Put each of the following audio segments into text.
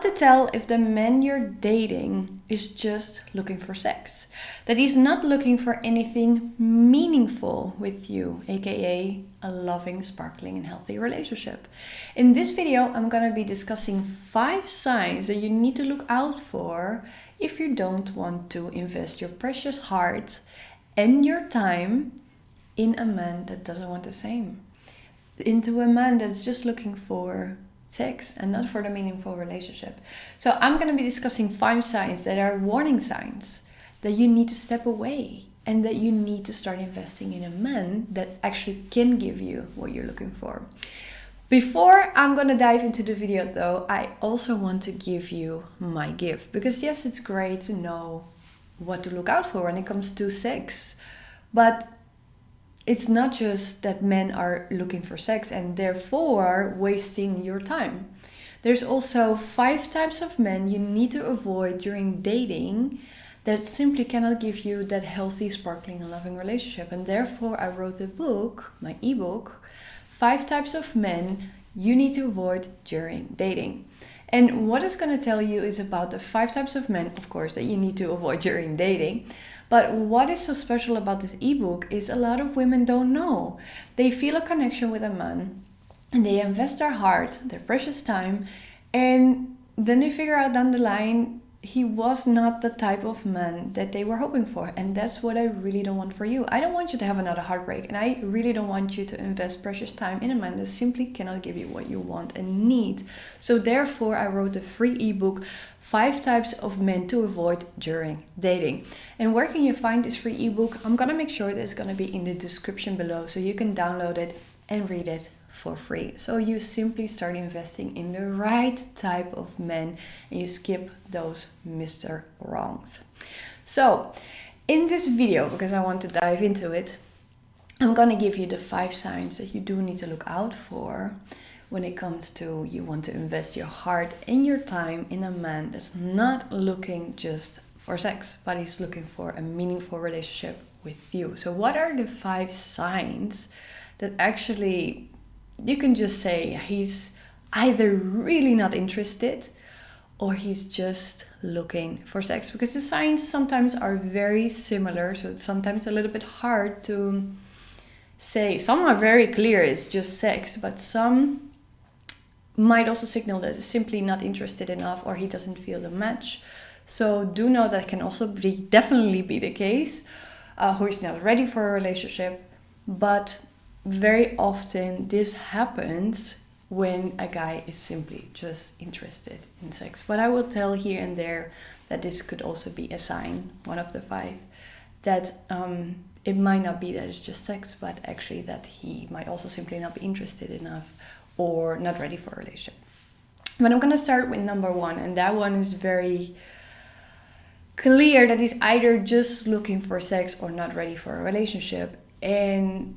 To tell if the man you're dating is just looking for sex, that he's not looking for anything meaningful with you, aka a loving, sparkling, and healthy relationship. In this video, I'm gonna be discussing 5 signs that you need to look out for if you don't want to invest your precious heart and your time in a man that doesn't want the same, into a man that's just looking for sex and not for the meaningful relationship. So I'm going to be discussing 5 signs that are warning signs that you need to step away and that you need to start investing in a man that actually can give you what you're looking for. Before I'm going to dive into the video though, I also want to give you my gift, because yes, it's great to know what to look out for when it comes to sex, but it's not just that men are looking for sex and therefore wasting your time. There's also 5 types of men you need to avoid during dating that simply cannot give you that healthy, sparkling, and loving relationship. And therefore I wrote the book, my ebook, 5 types of men you need to avoid during dating. And what it's going to tell you is about the 5 types of men, of course, that you need to avoid during dating. But what is so special about this ebook is a lot of women don't know. They feel a connection with a man and they invest their heart, their precious time, and then they figure out down the line he was not the type of man that they were hoping for. And that's what I really don't want for you. I don't want you to have another heartbreak, and I really don't want you to invest precious time in a man that simply cannot give you what you want and need. So therefore I wrote a free ebook, 5 types of men to avoid during dating. And where can you find this free ebook? I'm gonna make sure that it's gonna be in the description below so you can download it and read it for free. So you simply start investing in the right type of men and you skip those Mr. Wrongs. So in this video, because I want to dive into it, I'm gonna give you the 5 signs that you do need to look out for when it comes to you want to invest your heart and your time in a man that's not looking just for sex, but he's looking for a meaningful relationship with you. So what are the 5 signs that actually you can just say he's either really not interested or he's just looking for sex? Because the signs sometimes are very similar, so it's sometimes a little bit hard to say. Some are very clear, it's just sex, but some might also signal that he's simply not interested enough or he doesn't feel the match. So do know that can also definitely be the case, who is not ready for a relationship. But very often this happens when a guy is simply just interested in sex. But I will tell here and there that this could also be a sign, one of the 5, that it might not be that it's just sex, but actually that he might also simply not be interested enough or not ready for a relationship. But I'm gonna start with number 1, and that one is very clear, that he's either just looking for sex or not ready for a relationship. And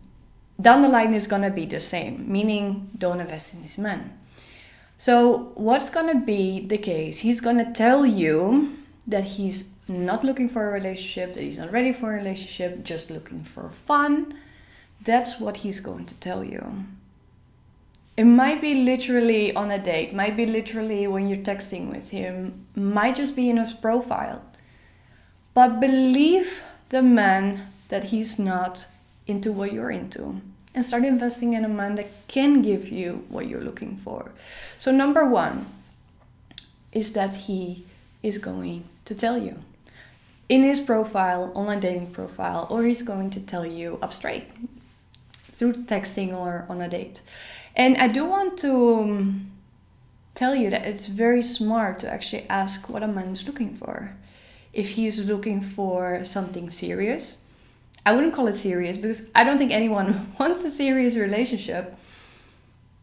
down the line is gonna be the same, meaning don't invest in this man. So what's gonna be the case? He's gonna tell you that he's not looking for a relationship, that he's not ready for a relationship, just looking for fun. That's what he's going to tell you. It might be literally on a date, might be literally when you're texting with him, might just be in his profile. But believe the man that he's not into what you're into, and start investing in a man that can give you what you're looking for. So number 1 is that he is going to tell you in his profile, online dating profile, or he's going to tell you up straight through texting or on a date. And I do want to tell you that it's very smart to actually ask what a man is looking for. If he's looking for something serious, I wouldn't call it serious because I don't think anyone wants a serious relationship.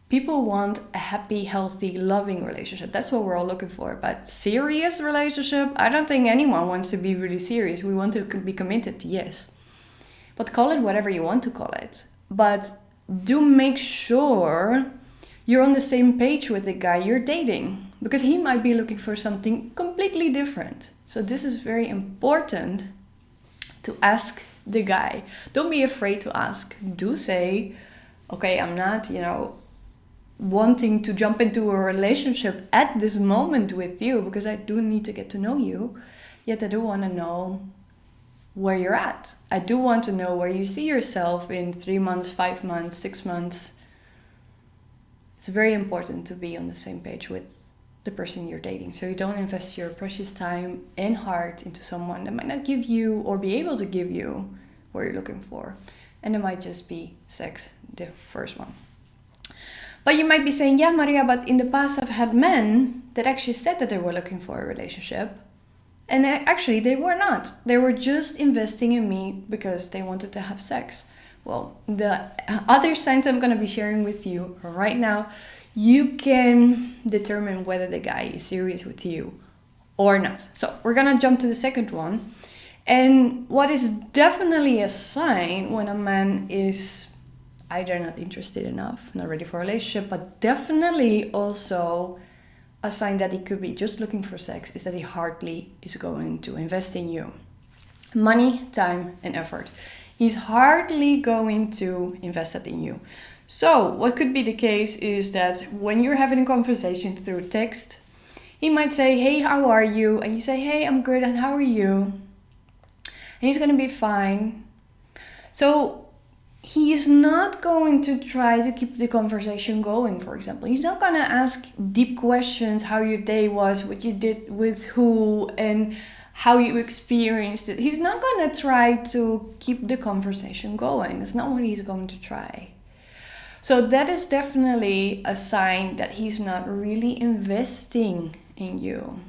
People want a happy, healthy, loving relationship. That's what we're all looking for. But serious relationship, I don't think anyone wants to be really serious. We want to be committed, yes. But call it whatever you want to call it. But do make sure you're on the same page with the guy you're dating, because he might be looking for something completely different. So this is very important to ask the guy. Don't be afraid to ask. Do say, okay, I'm not, wanting to jump into a relationship at this moment with you, because I do need to get to know you, yet I do want to know where you're at. I do want to know where you see yourself in 3 months, 5 months, 6 months. It's very important to be on the same page with the person you're dating, so you don't invest your precious time and heart into someone that might not give you or be able to give you what you're looking for. And it might just be sex, the first one. But you might be saying, yeah, Maria, but in the past I've had men that actually said that they were looking for a relationship. And actually they were not. They were just investing in me because they wanted to have sex. Well, the other signs I'm going to be sharing with you right now, you can determine whether the guy is serious with you or not. So we're going to jump to the second one. And what is definitely a sign when a man is either not interested enough, not ready for a relationship, but definitely also a sign that he could be just looking for sex, is that he hardly is going to invest in you. Money, time, and effort. He's hardly going to invest it in you. So what could be the case is that when you're having a conversation through text, he might say, hey, how are you? And you say, hey, I'm good, and how are you? And he's going to be fine. So he is not going to try to keep the conversation going, for example. He's not going to ask deep questions, how your day was, what you did with who, and how you experienced it. He's not going to try to keep the conversation going. That's not what he's going to try. So that is definitely a sign that he's not really investing in you.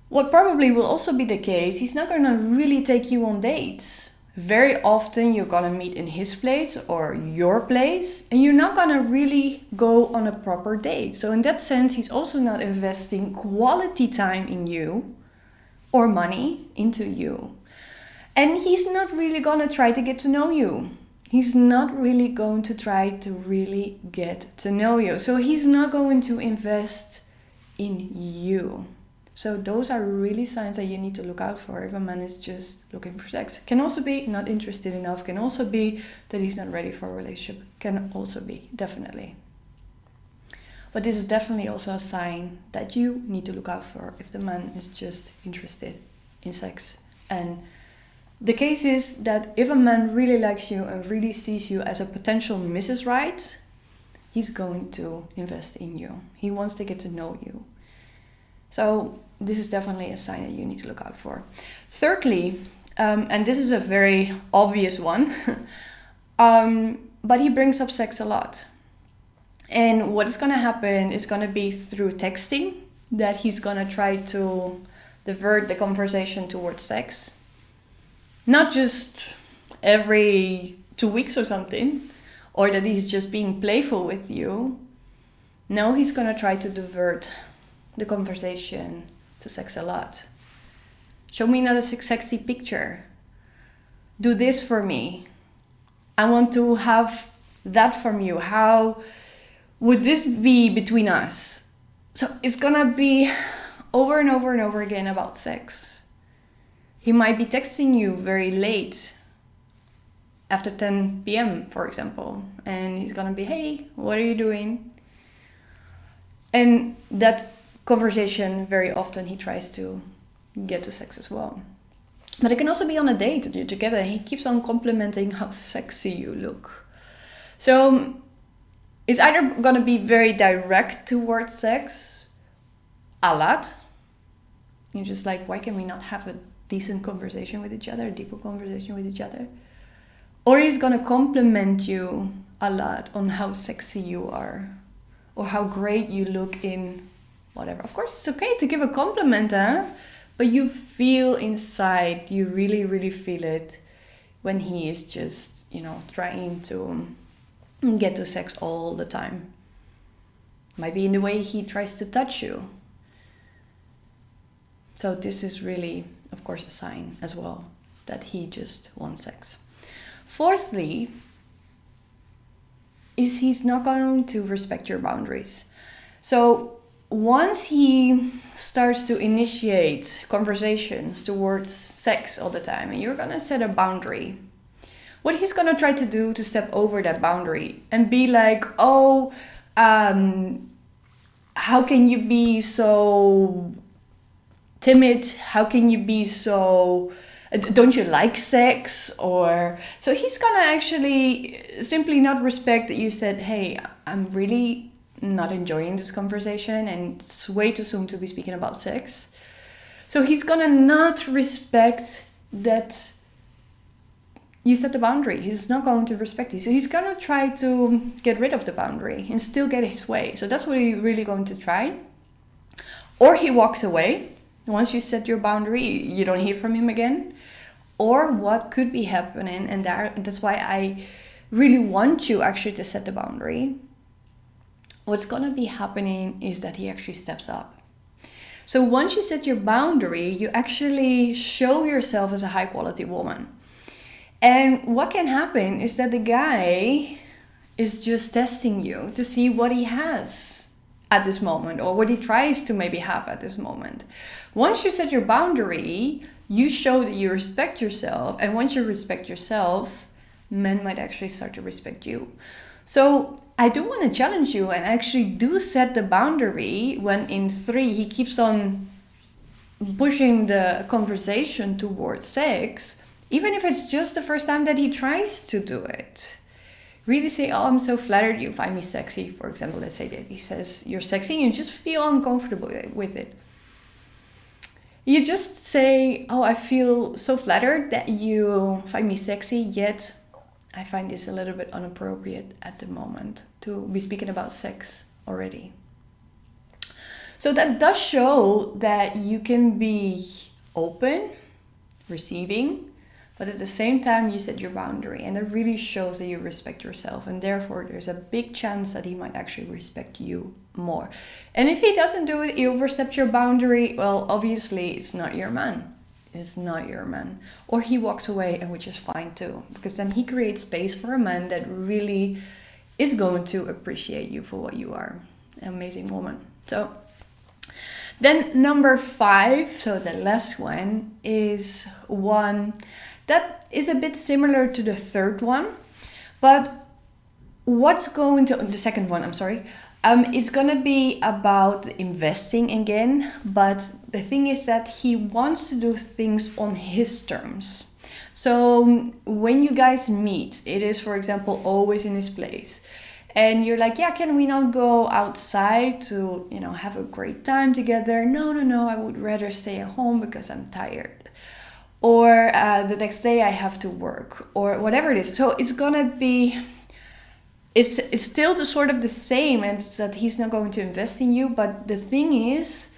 What probably will also be the case, he's not going to really take you on dates. Very often you're going to meet in his place or your place, and you're not going to really go on a proper date. So in that sense, he's also not investing quality time in you or money into you. And he's not really going to try to get to know you. He's not really going to try to really get to know you. So he's not going to invest in you. So those are really signs that you need to look out for if a man is just looking for sex. Can also be not interested enough. Can also be that he's not ready for a relationship. Can also be, definitely. But this is definitely also a sign that you need to look out for if the man is just interested in sex. And the case is that if a man really likes you and really sees you as a potential Mrs. Right, he's going to invest in you. He wants to get to know you. So this is definitely a sign that you need to look out for. Thirdly, and this is a very obvious one, but he brings up sex a lot. And what is going to happen is going to be through texting, that he's going to try to divert the conversation towards sex. Not just every 2 weeks or something, or that he's just being playful with you. No, he's going to try to divert the conversation to sex a lot. Show me another sexy picture. Do this for me. I want to have that from you. How would this be between us? So it's gonna be over and over and over again about sex. He might be texting you very late, after 10 p.m., for example, and he's gonna be, hey, what are you doing? And that conversation, very often he tries to get to sex as well. But it can also be on a date, you're together, and he keeps on complimenting how sexy you look. So it's either gonna be very direct towards sex, a lot. You're just like, why can we not have a decent conversation with each other, a deeper conversation with each other? Or he's gonna compliment you a lot on how sexy you are, or how great you look in whatever. Of course, it's okay to give a compliment, but you feel inside, you really, really feel it when he is just, trying to get to sex all the time. Might be in the way he tries to touch you. So this is really, of course, a sign as well that he just wants sex. Fourthly, is he's not going to respect your boundaries. So once he starts to initiate conversations towards sex all the time, and you're gonna set a boundary, what he's gonna try to do to step over that boundary and be like, oh, how can you be so timid? How can you be so... don't you like sex? Or so he's gonna actually simply not respect that you said, hey, I'm really not enjoying this conversation and it's way too soon to be speaking about sex. So he's gonna not respect that you set the boundary. He's not going to respect it. So he's gonna try to get rid of the boundary and still get his way. So that's what he's really going to try. Or he walks away. Once you set your boundary, you don't hear from him again. Or what could be happening, and that's why I really want you actually to set the boundary. What's gonna be happening is that he actually steps up. So once you set your boundary, you actually show yourself as a high quality woman. And what can happen is that the guy is just testing you to see what he has at this moment, or what he tries to maybe have at this moment. Once you set your boundary, you show that you respect yourself. And once you respect yourself, men might actually start to respect you. So I do want to challenge you and actually do set the boundary when in 3 he keeps on pushing the conversation towards sex, even if it's just the first time that he tries to do it. Really say, oh, I'm so flattered you find me sexy. For example, let's say that he says you're sexy and you just feel uncomfortable with it. You just say, oh, I feel so flattered that you find me sexy, yet I find this a little bit inappropriate at the moment to be speaking about sex already. So that does show that you can be open, receiving, but at the same time you set your boundary, and it really shows that you respect yourself, and therefore there's a big chance that he might actually respect you more. And if he doesn't do it, you overstep your boundary, well, obviously it's not your man. It's not your man. Or he walks away, and which is fine too, because then he creates space for a man that really is going to appreciate you for what you are. An amazing woman. So then number 5, so the last one, is one that is a bit similar to the third one, but the second one, I'm sorry, it's gonna be about investing again, but the thing is that he wants to do things on his terms. So when you guys meet, it is, for example, always in his place. And you're like, yeah, can we not go outside to, have a great time together? No, I would rather stay at home because I'm tired. Or the next day I have to work, or whatever it is. So it's gonna be, it's still the same, and it's that he's not going to invest in you. But the thing is,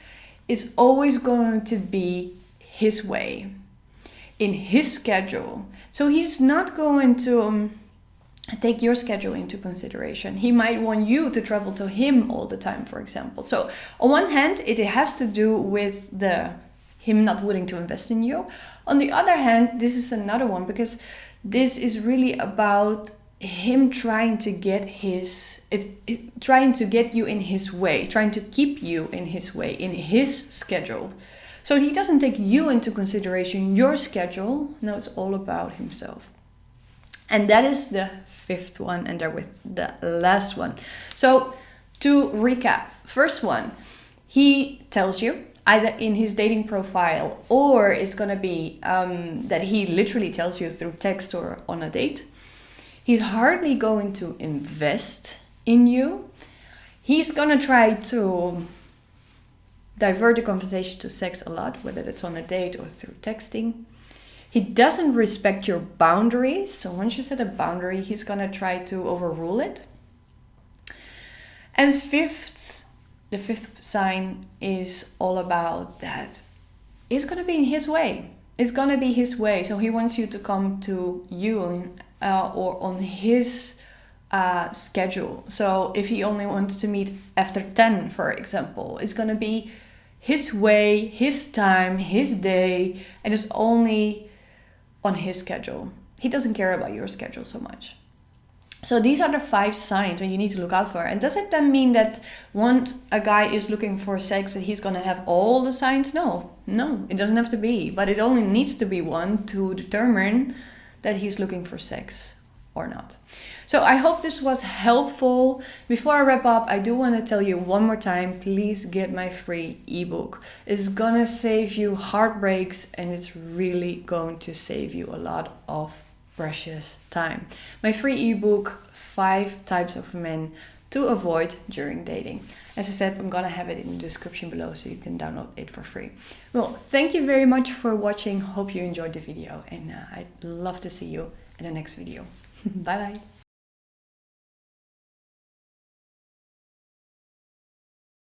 it's always going to be his way, in his schedule. So he's not going to take your schedule into consideration. He might want you to travel to him all the time, for example. So on one hand, it has to do with him not willing to invest in you. On the other hand, this is another one, because this is really about him trying to get trying to get you in his way, trying to keep you in his way, in his schedule. So he doesn't take you into consideration, your schedule. No, it's all about himself. And that is the 5th one, and therewith the last one. So to recap, first one, he tells you either in his dating profile, or it's going to be that he literally tells you through text or on a date. He's hardly going to invest in you. He's going to try to divert the conversation to sex a lot, whether it's on a date or through texting. He doesn't respect your boundaries. So once you set a boundary, he's going to try to overrule it. And the fifth sign is all about that it's going to be in his way. It's going to be his way. So he wants you to come to you or on his schedule. So if he only wants to meet after 10, for example, it's going to be his way, his time, his day, and it's only on his schedule. He doesn't care about your schedule so much. So these are the 5 signs that you need to look out for. And does it then mean that once a guy is looking for sex that he's going to have all the signs? No, it doesn't have to be. But it only needs to be one to determine that he's looking for sex or not. So I hope this was helpful. Before I wrap up, I do want to tell you one more time, please get my free ebook. It's gonna save you heartbreaks and it's really going to save you a lot of precious time. My free ebook, 5 Types of Men to Avoid During Dating. As I said, I'm gonna have it in the description below so you can download it for free. Well, thank you very much for watching. Hope you enjoyed the video and I'd love to see you in the next video. Bye bye.